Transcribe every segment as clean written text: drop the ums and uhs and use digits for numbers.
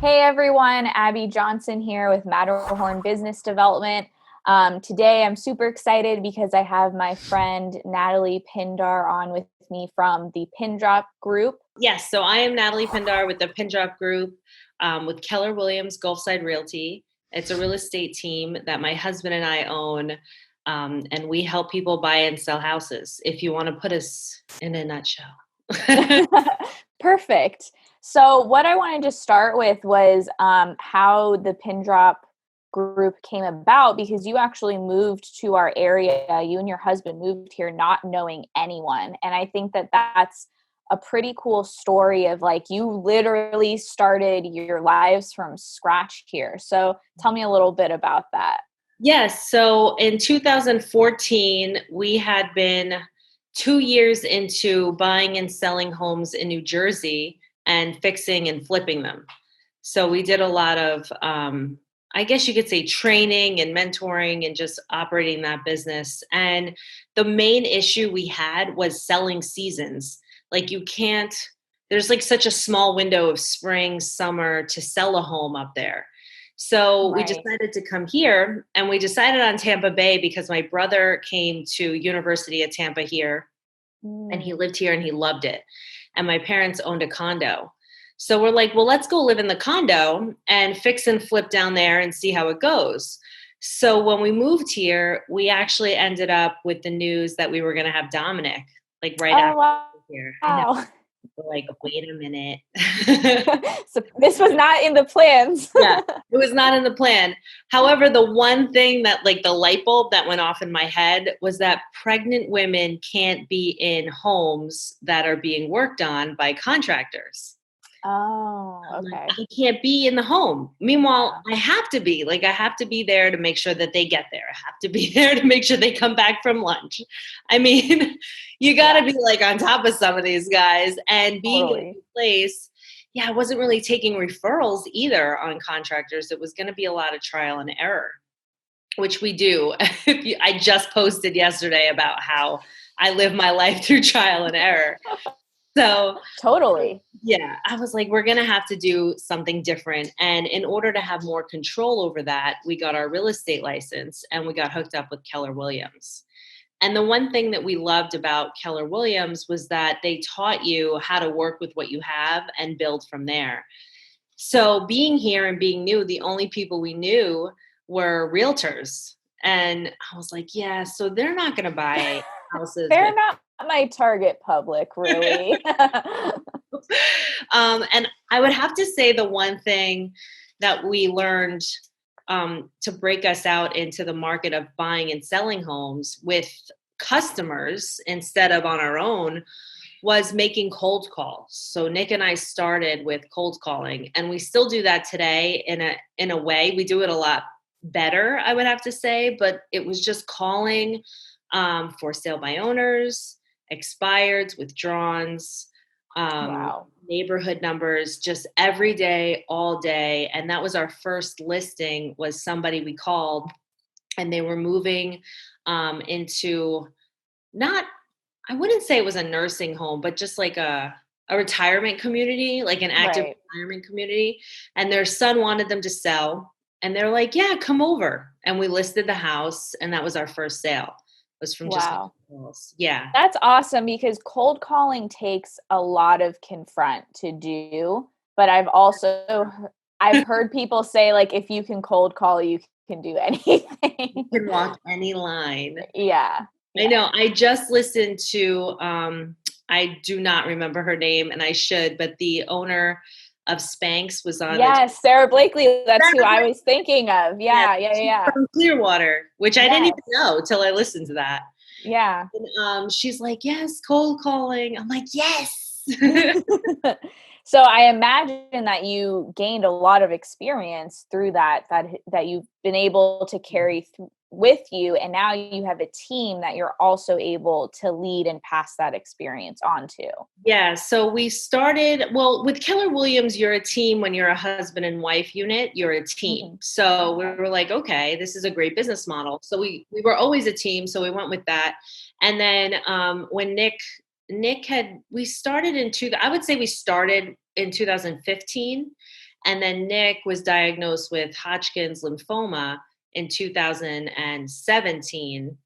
Hey everyone, Abby Johnson here with Matterhorn Business Development. Today I'm super excited because I have my friend Natalie Pindar on with me from the Pindrop Group. Yes, so I am Natalie Pindar with the Pindrop Group with Keller Williams Gulfside Realty. It's a real estate team that my husband and I own, and we help people buy and sell houses, if you want to put us in a nutshell. Perfect. So what I wanted to start with was how the Pindrop Group came about, because you actually moved to our area. You and your husband moved here not knowing anyone. And I think that that's a pretty cool story of like you literally started your lives from scratch here. So tell me a little bit about that. Yes, so in 2014, we had been 2 years into buying and selling homes in New Jersey and fixing and flipping them. So we did a lot of, I guess you could say, training and mentoring and just operating that business. And the main issue we had was selling seasons. Like you can't, there's like such a small window of spring, summer to sell a home up there. So we decided to come here, and we decided on Tampa Bay because my brother came to University of Tampa here and he lived here and he loved it. And my parents owned a condo. So we're like, well, let's go live in the condo and fix and flip down there and see how it goes. So when we moved here, we actually ended up with the news that we were going to have Dominic, like right after here. Wow. I know. Like, wait a minute. So this was not in the plans. Yeah, it was not in the plan. However, the one thing that like the light bulb that went off in my head was that pregnant women can't be in homes that are being worked on by contractors. Oh, okay. Like, I can't be in the home. Meanwhile, I have to be. Like, I have to be there to make sure that they get there. I have to be there to make sure they come back from lunch. I mean, you got to be like on top of some of these guys. And being in a place, I wasn't really taking referrals either on contractors. It was going to be a lot of trial and error, which we do. I just posted yesterday about how I live my life through trial and error. So totally. Yeah, I was like, we're going to have to do something different. And in order to have more control over that, we got our real estate license and we got hooked up with Keller Williams. And the one thing that we loved about Keller Williams was that they taught you how to work with what you have and build from there. So being here and being new, the only people we knew were realtors. And I was like, yeah, so they're not going to buy houses. They're not my target public, really. And I would have to say the one thing that we learned to break us out into the market of buying and selling homes with customers instead of on our own was making cold calls. So Nick and I started with cold calling, and we still do that today in a way. We do it a lot better, I would have to say, but it was just calling for sale by owners, expireds, withdrawns, neighborhood numbers, just every day, all day. And that was our first listing, was somebody we called, and they were moving into I wouldn't say it was a nursing home, but just like a retirement community, like an active retirement community. And their son wanted them to sell. And they're like, yeah, come over. And we listed the house, and that was our first sale. Was from just calls. Yeah. That's awesome, because cold calling takes a lot of confront to do. But I've heard people say, like, if you can cold call, you can do anything. You can walk any line. Yeah. I know. I just listened to, I do not remember her name, and I should, but the owner of Spanx was on. Yes, Sarah Blakely. That's who I was thinking of. Yeah. From Clearwater, which I didn't even know till I listened to that. Yeah. And she's like, yes, cold calling. I'm like, yes. So I imagine that you gained a lot of experience through that you've been able to carry with you. And now you have a team that you're also able to lead and pass that experience on to. Yeah. So we started, with Keller Williams, you're a team. When you're a husband and wife unit, you're a team. Mm-hmm. So we were like, okay, this is a great business model. So we were always a team. So we went with that. And then when we started in 2015, And then Nick was diagnosed with Hodgkin's lymphoma in 2017.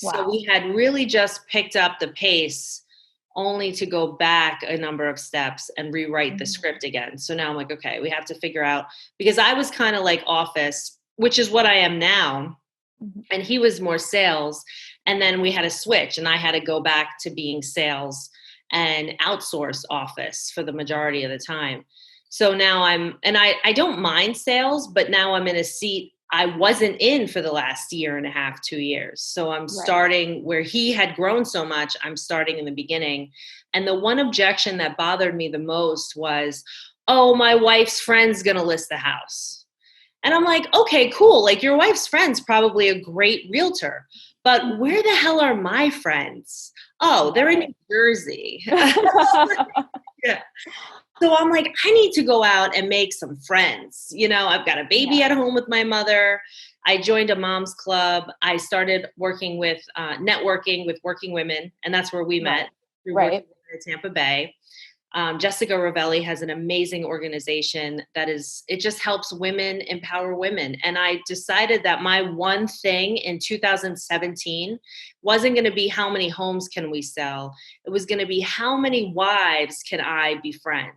Wow. So we had really just picked up the pace only to go back a number of steps and rewrite the script again. So now I'm like, okay, we have to figure out, because I was kind of like office, which is what I am now. And he was more sales. And then we had a switch and I had to go back to being sales and outsource office for the majority of the time. So now I don't mind sales, but now I'm in a seat I wasn't in for the last year and a half, 2 years. So I'm starting where he had grown so much, I'm starting in the beginning. And the one objection that bothered me the most was, oh, my wife's friend's going to list the house. And I'm like, okay, cool. Like your wife's friend's probably a great realtor, but where the hell are my friends? Oh, they're in New Jersey. Yeah. So I'm like, I need to go out and make some friends. You know, I've got a baby at home with my mother. I joined a mom's club. I started working with networking with working women. And that's where we met. Through working at Tampa Bay. Jessica Ravelli has an amazing organization it just helps women empower women. And I decided that my one thing in 2017 wasn't going to be how many homes can we sell. It was going to be how many wives can I befriend?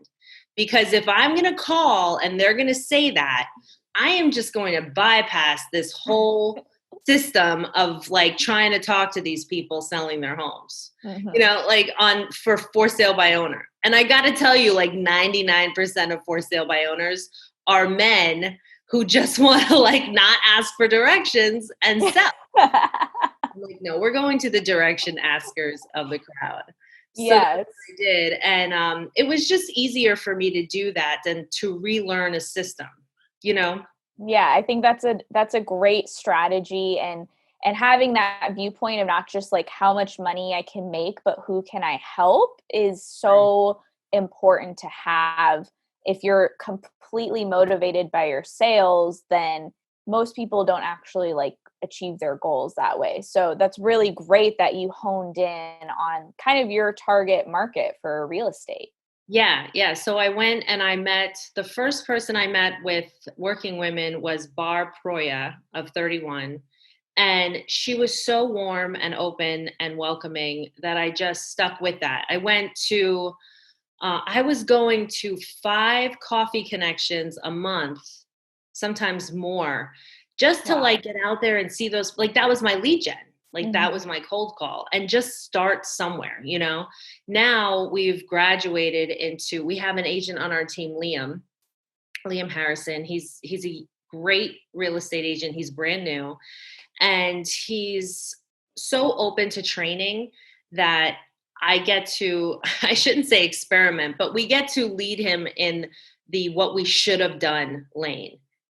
Because if I'm going to call and they're going to say that, I am just going to bypass this whole system of like trying to talk to these people selling their homes, you know, like for sale by owner. And I got to tell you, like 99% of for sale by owners are men who just want to like not ask for directions and sell. I'm like, no, we're going to the direction askers of the crowd. So that's what I did. And it was just easier for me to do that than to relearn a system, you know? Yeah, I think that's a great strategy, and having that viewpoint of not just like how much money I can make, but who can I help is so important to have. If you're completely motivated by your sales, then most people don't actually like achieve their goals that way. So that's really great that you honed in on kind of your target market for real estate. Yeah. So I went and the first person I met with working women was Barb Proya of 31. And she was so warm and open and welcoming that I just stuck with that. I was going to 5 coffee connections a month, sometimes more, just to like get out there and see those, like that was my lead gen. Like that was my cold call, and just start somewhere, you know. Now we've graduated into, we have an agent on our team, Liam Harrison. He's a great real estate agent. He's brand new, and he's so open to training that I get to, I shouldn't say experiment, but we get to lead him in the what we should have done lane.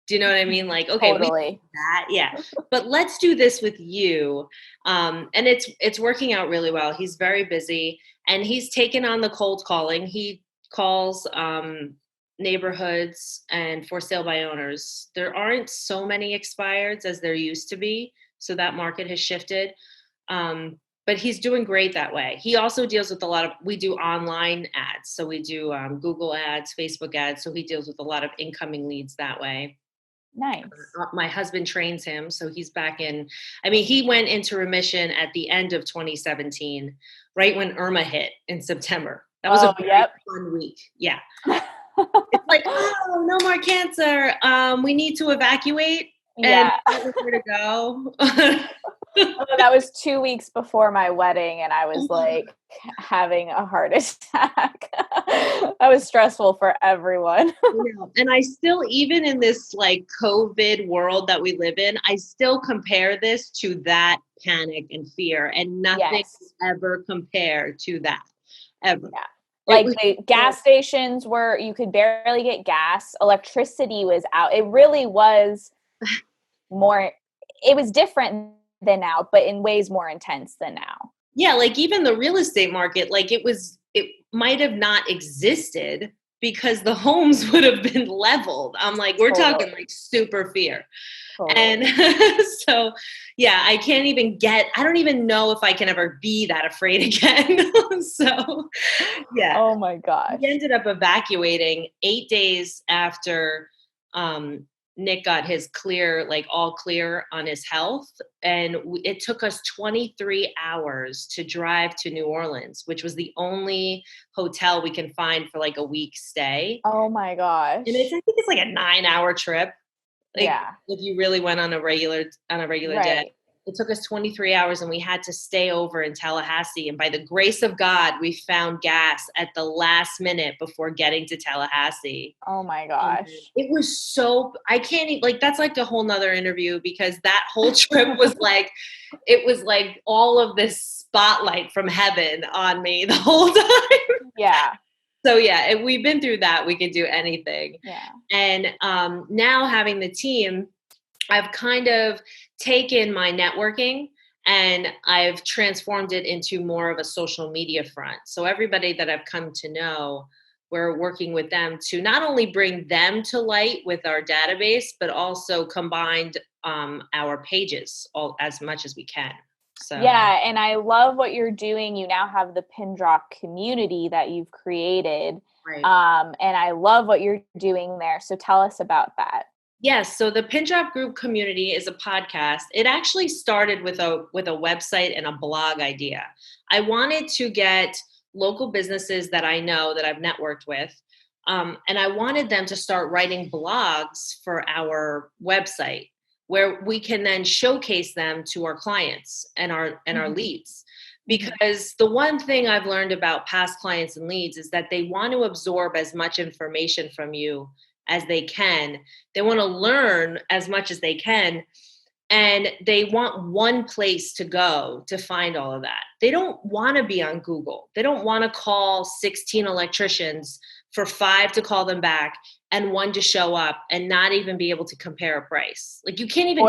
Do you know what I mean? Like, okay, totally. We did that, yeah, but let's do this with you. And it's working out really well. He's very busy, and he's taken on the cold calling. He calls neighborhoods and for sale by owners. There aren't so many expireds as there used to be, so that market has shifted. But he's doing great that way. He also deals with we do online ads. So we do Google ads, Facebook ads. So he deals with a lot of incoming leads that way. Nice. My husband trains him. So he's back he went into remission at the end of 2017, right when Irma hit in September. That was a very fun week. Yeah. It's like, oh, no more cancer. We need to evacuate. And where to go. That was 2 weeks before my wedding, and I was like having a heart attack. That was stressful for everyone. And I still, even in this like COVID world that we live in, I still compare this to that panic and fear, and nothing ever compared to that ever. Yeah. Like the gas stations where you could barely get gas, electricity was out. It really was it was different than now, but in ways more intense than now. Yeah, like even the real estate market, like it might have not existed because the homes would have been leveled. I'm like, we're talking like super fear. And so, yeah, I don't even know if I can ever be that afraid again. So, yeah. Oh my gosh. We ended up evacuating 8 days after Nick got his all clear on his health. And it took us 23 hours to drive to New Orleans, which was the only hotel we can find for like a week stay. Oh my gosh. And I think it's like a 9-hour trip. Like, yeah. If you really went on a regular day. It took us 23 hours and we had to stay over in Tallahassee. And by the grace of God, we found gas at the last minute before getting to Tallahassee. Oh my gosh. It was I can't even, like, that's like a whole nother interview, because that whole trip was like, it was like all of this spotlight from heaven on me the whole time. Yeah. So yeah, if we've been through that, we could do anything. Yeah. And now having the team, I've kind of taken my networking and I've transformed it into more of a social media front. So everybody that I've come to know, we're working with them to not only bring them to light with our database, but also combined our pages as much as we can. So. Yeah, and I love what you're doing. You now have the Pindrop community that you've created. Right. And I love what you're doing there. So tell us about that. Yes. So the Pindrop Group community is a podcast. It actually started with a website and a blog idea. I wanted to get local businesses that I know that I've networked with, and I wanted them to start writing blogs for our website, where we can then showcase them to our clients and our leads. Because the one thing I've learned about past clients and leads is that they want to absorb as much information from you as they can. They want to learn as much as they can. And they want one place to go to find all of that. They don't want to be on Google. They don't want to call 16 electricians for 5 to call them back and 1 to show up and not even be able to compare a price. Like, you can't even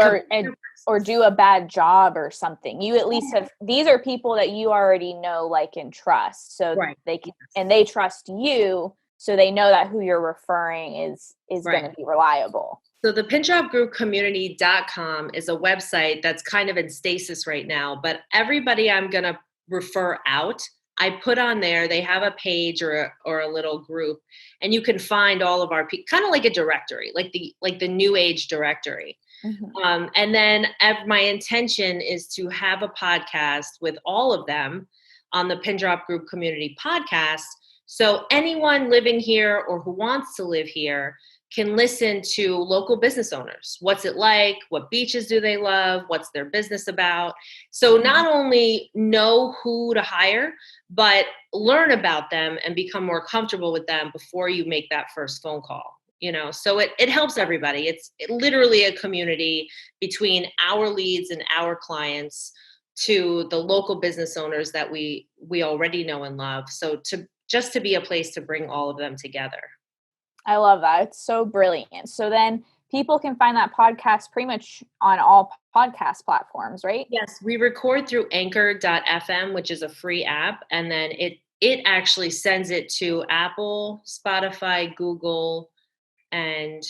or do a bad job or something. You at least have, these are people that you already know, like, and trust. So they can, and they trust you. So they know that who you're referring is going to be reliable. So the Pindrop Group Community.com is a website that's kind of in stasis right now, but everybody I'm going to refer out, I put on there. They have a page or a little group, and you can find all of our people, kind of like a directory, like the new age directory. Mm-hmm. And then my intention is to have a podcast with all of them on the Pindrop Group Community Podcast. So anyone living here or who wants to live here can listen to local business owners. What's it like? What beaches do they love? What's their business about? So not only know who to hire, but learn about them and become more comfortable with them before you make that first phone call. So it helps everybody. It's literally a community between our leads and our clients to the local business owners that we already know and love. So just to be a place to bring all of them together. I love that. It's so brilliant. So then people can find that podcast pretty much on all podcast platforms, right? Yes. We record through anchor.fm, which is a free app. And then it actually sends it to Apple, Spotify, Google, and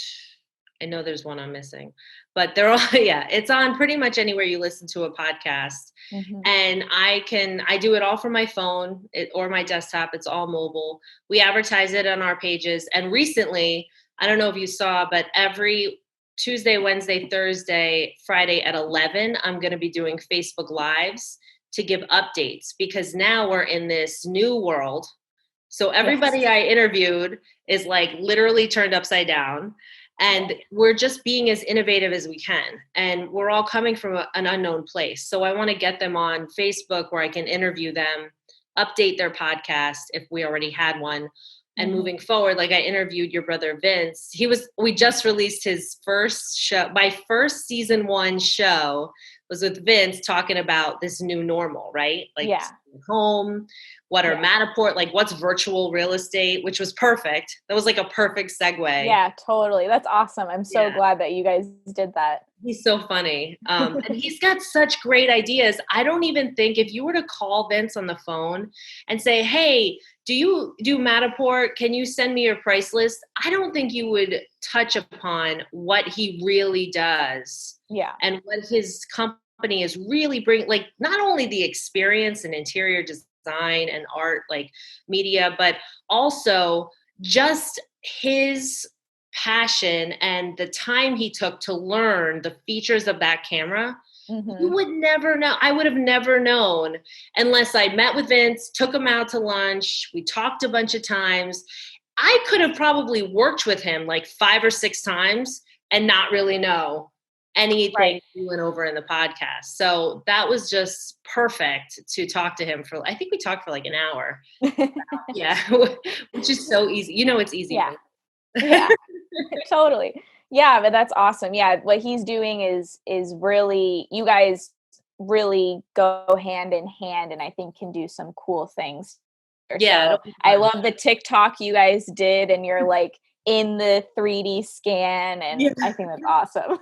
I know there's one I'm missing, but they're all, it's on pretty much anywhere you listen to a podcast. Mm-hmm. And I do it all from my phone or my desktop. It's all mobile. We advertise it on our pages. And recently, I don't know if you saw, but every Tuesday, Wednesday, Thursday, Friday at 11, I'm going to be doing Facebook Lives to give updates, because now we're in this new world. So everybody I interviewed is like literally turned upside down. And we're just being as innovative as we can. And we're all coming from an unknown place. So I want to get them on Facebook where I can interview them, update their podcast if we already had one. And moving forward, like I interviewed your brother, Vince. We just released his first show. My first season 1 show was with Vince talking about this new normal, right? Like home, what are Matterport, like what's virtual real estate, which was perfect. That was like a perfect segue. Yeah, totally. That's awesome. I'm so glad that you guys did that. He's so funny. And he's got such great ideas. I don't even think if you were to call Vince on the phone and say, hey, do you do Matterport? Can you send me your price list? I don't think you would touch upon what he really does. Yeah. And what his company is really bringing, like not only the experience and interior design and art, like media, but also just his passion and the time he took to learn the features of that camera. You would never know. I would have never known unless I met with Vince, took him out to lunch. We talked a bunch of times. I could have probably worked with him like 5 or 6 times and not really know anything we went over in the podcast. So that was just perfect to talk to him for, I think we talked for like an hour. Yeah. Which is so easy. You know, it's easy. Yeah. Yeah, totally. Yeah, but that's awesome. Yeah. What he's doing is really, you guys really go hand in hand, and I think can do some cool things. Yeah. So I love the TikTok you guys did, and you're like in the 3D scan, and I think that's awesome.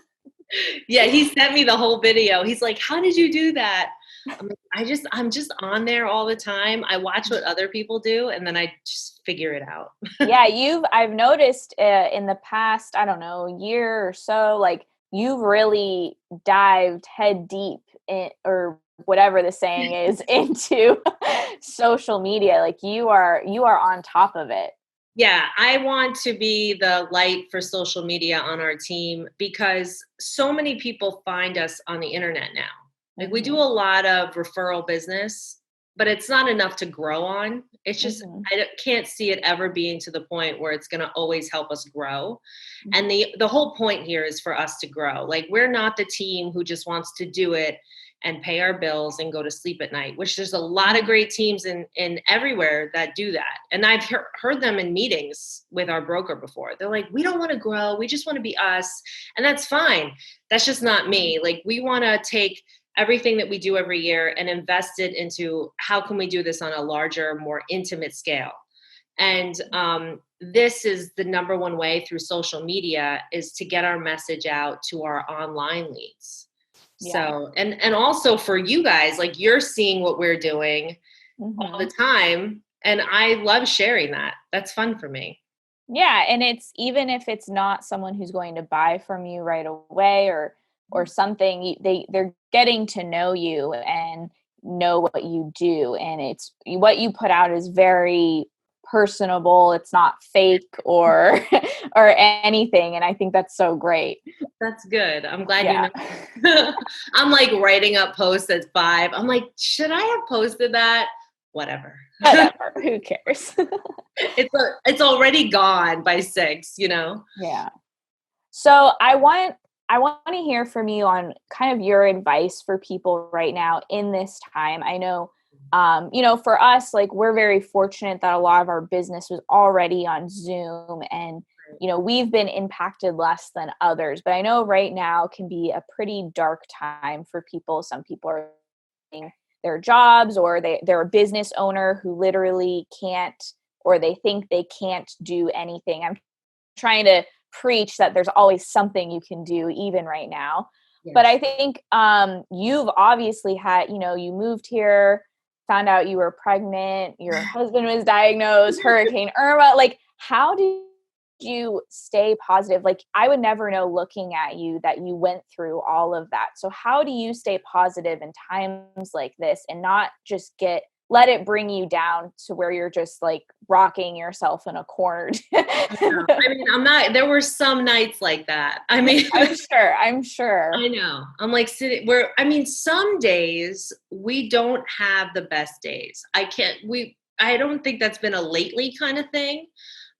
Yeah, he sent me the whole video. He's like, "How did you do that?" I'm like, I'm just on there all the time. I watch what other people do, and then I just figure it out. Yeah, I've noticed in the past, I don't know, year or so, like you've really dived head deep in, or whatever the saying is, into social media. Like you are on top of it. Yeah, I want to be the light for social media on our team because so many people find us on the internet now. Like we do a lot of referral business, but it's not enough to grow on. It's just, I can't see it ever being to the point where it's going to always help us grow. And the whole point here is for us to grow. Like we're not the team who just wants to do it and pay our bills and go to sleep at night, which there's a lot of great teams in everywhere that do that. And I've heard them in meetings with our broker before. They're like, we don't want to grow. We just want to be us. And that's fine. That's just not me. Like we want to take everything that we do every year and invest it into how can we do this on a larger, more intimate scale. And this is the number one way through social media is to get our message out to our online leads. Yeah. So, and also for you guys, like you're seeing what we're doing all the time. And I love sharing that. That's fun for me. Yeah. And it's, even if it's not someone who's going to buy from you right away or something, they're getting to know you and know what you do. And it's what you put out is very personable. It's not fake or anything. And I think that's so great. That's good. I'm glad you know. I'm like writing up posts at 5. I'm like, should I have posted that? Whatever. Who cares? It's already gone by 6, you know? Yeah. So I want to hear from you on kind of your advice for people right now in this time. I know, for us, like we're very fortunate that a lot of our business was already on Zoom and, we've been impacted less than others, but I know right now can be a pretty dark time for people. Some people are losing their jobs, or they're a business owner who literally can't, or they think they can't do anything. I'm trying to preach that there's always something you can do even right now. Yes. But I think you've obviously had, you moved here, found out you were pregnant, your husband was diagnosed, Hurricane Irma. Like, how did you stay positive? Like, I would never know looking at you that you went through all of that. So how do you stay positive in times like this and not just let it bring you down to where you're just like rocking yourself in a corner? I mean, there were some nights like that. I mean, I'm sure. I know. I'm like some days we don't have the best days. I don't think that's been a lately kind of thing,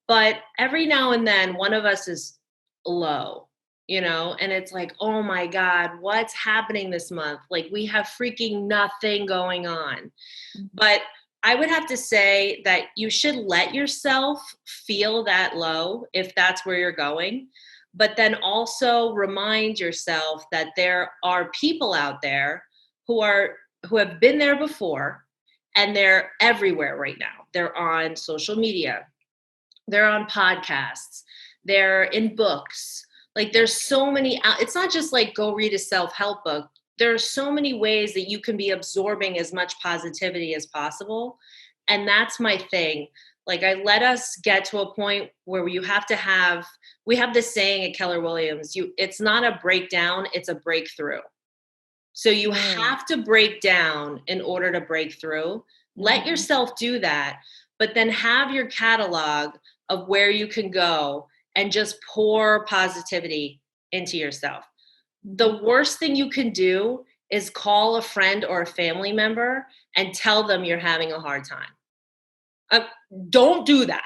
but every now and then one of us is low, and it's like, oh my God, what's happening this month? Like we have freaking nothing going on. But I would have to say that you should let yourself feel that low if that's where you're going. But then also remind yourself that there are people out there who have been there before, and they're everywhere right now. They're on social media. They're on podcasts. They're in books. Like there's so many, it's not just like go read a self-help book. There are so many ways that you can be absorbing as much positivity as possible. And that's my thing. Like, I let us get to a point where we have this saying at Keller Williams, it's not a breakdown, it's a breakthrough. So you have to break down in order to break through. Let yourself do that, but then have your catalog of where you can go and just pour positivity into yourself. The worst thing you can do is call a friend or a family member and tell them you're having a hard time. Don't do that.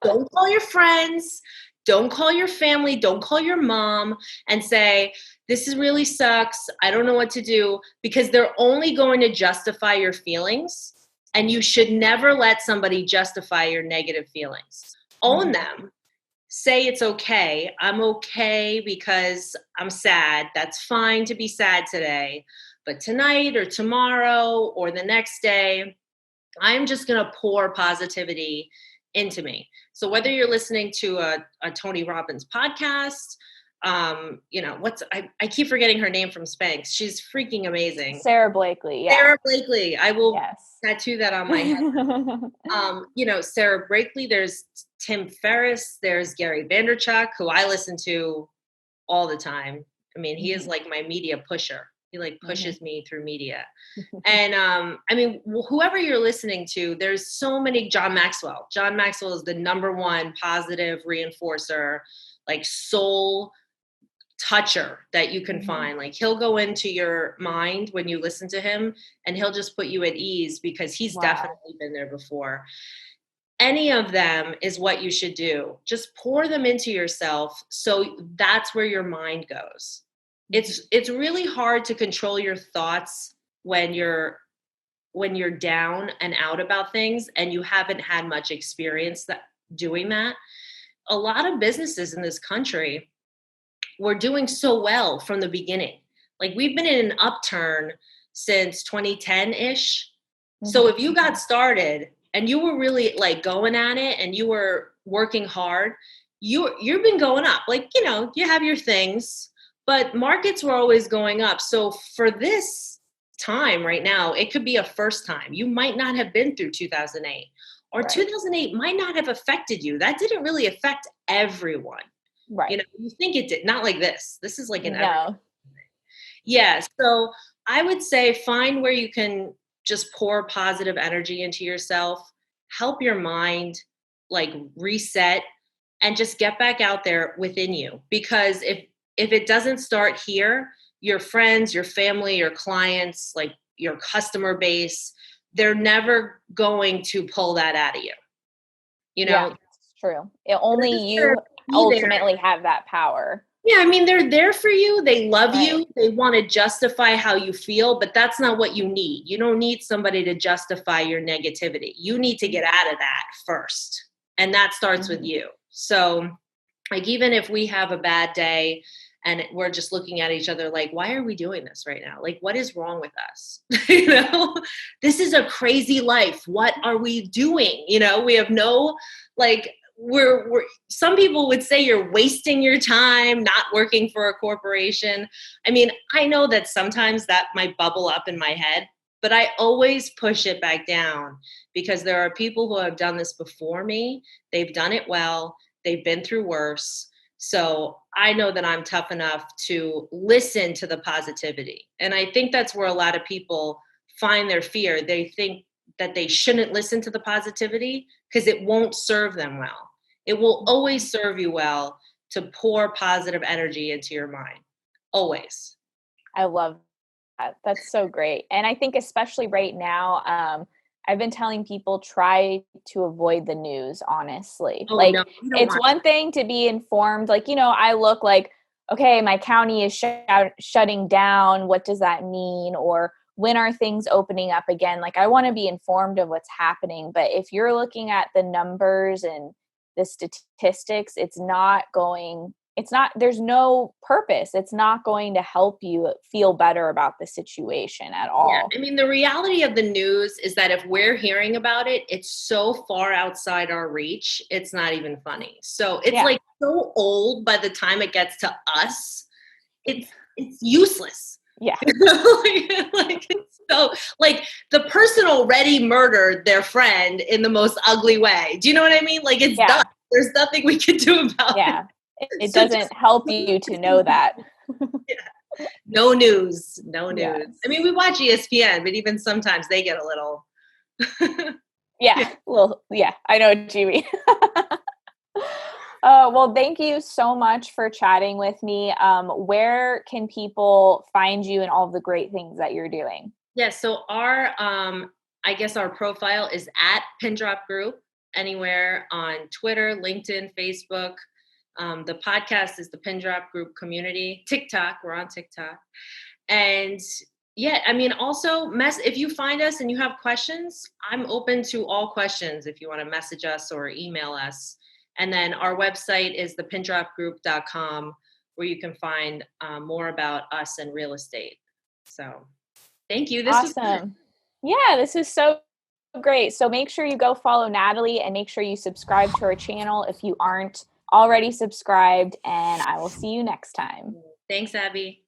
Don't call your friends. Don't call your family. Don't call your mom and say, this really sucks. I don't know what to do, because they're only going to justify your feelings. And you should never let somebody justify your negative feelings. Own them. Say it's okay. I'm okay because I'm sad. That's fine to be sad today. But tonight or tomorrow or the next day, I'm just going to pour positivity into me. So whether you're listening to a Tony Robbins podcast, I keep forgetting her name from Spanx. She's freaking amazing. Sarah Blakely. Yeah. Sarah Blakely. I will tattoo that on my head. Sarah Blakely, there's Tim Ferriss, there's Gary Vaynerchuk, who I listen to all the time. I mean, he is like my media pusher. He pushes me through media. And whoever you're listening to, there's so many. John Maxwell. John Maxwell is the number one positive reinforcer, soul toucher that you can find. He'll go into your mind when you listen to him, and he'll just put you at ease because he's definitely been there before. Any of them is what you should do. Just pour them into yourself. So that's where your mind goes. It's really hard to control your thoughts when you're down and out about things and you haven't had much experience doing that. A lot of businesses in this country were doing so well from the beginning. We've been in an upturn since 2010-ish. So if you got started and you were really going at it and you were working hard, you've been going up. You have your things, but markets were always going up. So for this time right now, it could be a first time. You might not have been through 2008, or 2008 might not have affected you. That didn't really affect everyone. Right. You think it did. Not like this. This is an everyone. Yeah. So I would say find where you can just pour positive energy into yourself, help your mind reset, and just get back out there within you. Because if it doesn't start here, your friends, your family, your clients, your customer base, they're never going to pull that out of you. Yeah, it's true. Only you ultimately have that power. Yeah, they're there for you. They love you. They want to justify how you feel, but that's not what you need. You don't need somebody to justify your negativity. You need to get out of that first. And that starts with you. So even if we have a bad day and we're just looking at each other why are we doing this right now? What is wrong with us? This is a crazy life. What are we doing? We have no, we're some people would say you're wasting your time not working for a corporation. I know that sometimes that might bubble up in my head, but I always push it back down because there are people who have done this before me. They've done it well. They've been through worse. So I know that I'm tough enough to listen to the positivity. And I think that's where a lot of people find their fear. They think that they shouldn't listen to the positivity because it won't serve them well. It will always serve you well to pour positive energy into your mind. Always. I love that. That's so great. And I think especially right now, I've been telling people try to avoid the news, honestly. It's one thing to be informed. I look okay, my county is shutting down. What does that mean? Or when are things opening up again? I want to be informed of what's happening. But if you're looking at the numbers and the statistics, there's no purpose. It's not going to help you feel better about the situation at all. Yeah. The reality of the news is that if we're hearing about it, it's so far outside our reach, it's not even funny. So it's so old by the time it gets to us, it's useless. Yeah. So like the person already murdered their friend in the most ugly way. Do you know what I mean? Like it's done. There's nothing we can do about it. It doesn't help you to know that. No news. No news. Yes. I mean, we watch ESPN, but even sometimes they get a little. Well, I know what you mean. Well, thank you so much for chatting with me. Where can people find you and all of the great things that you're doing? So our, I guess our profile is at Pindrop Group, anywhere on Twitter, LinkedIn, Facebook. The podcast is the Pindrop Group Community. TikTok, we're on TikTok. And I mean, also if you find us and you have questions, I'm open to all questions if you want to message us or email us. And then our website is thepindropgroup.com, where you can find more about us and real estate. So thank you. This was awesome. This is so great. So make sure you go follow Natalie and make sure you subscribe to her channel if you aren't already subscribed. And I will see you next time. Thanks, Abby.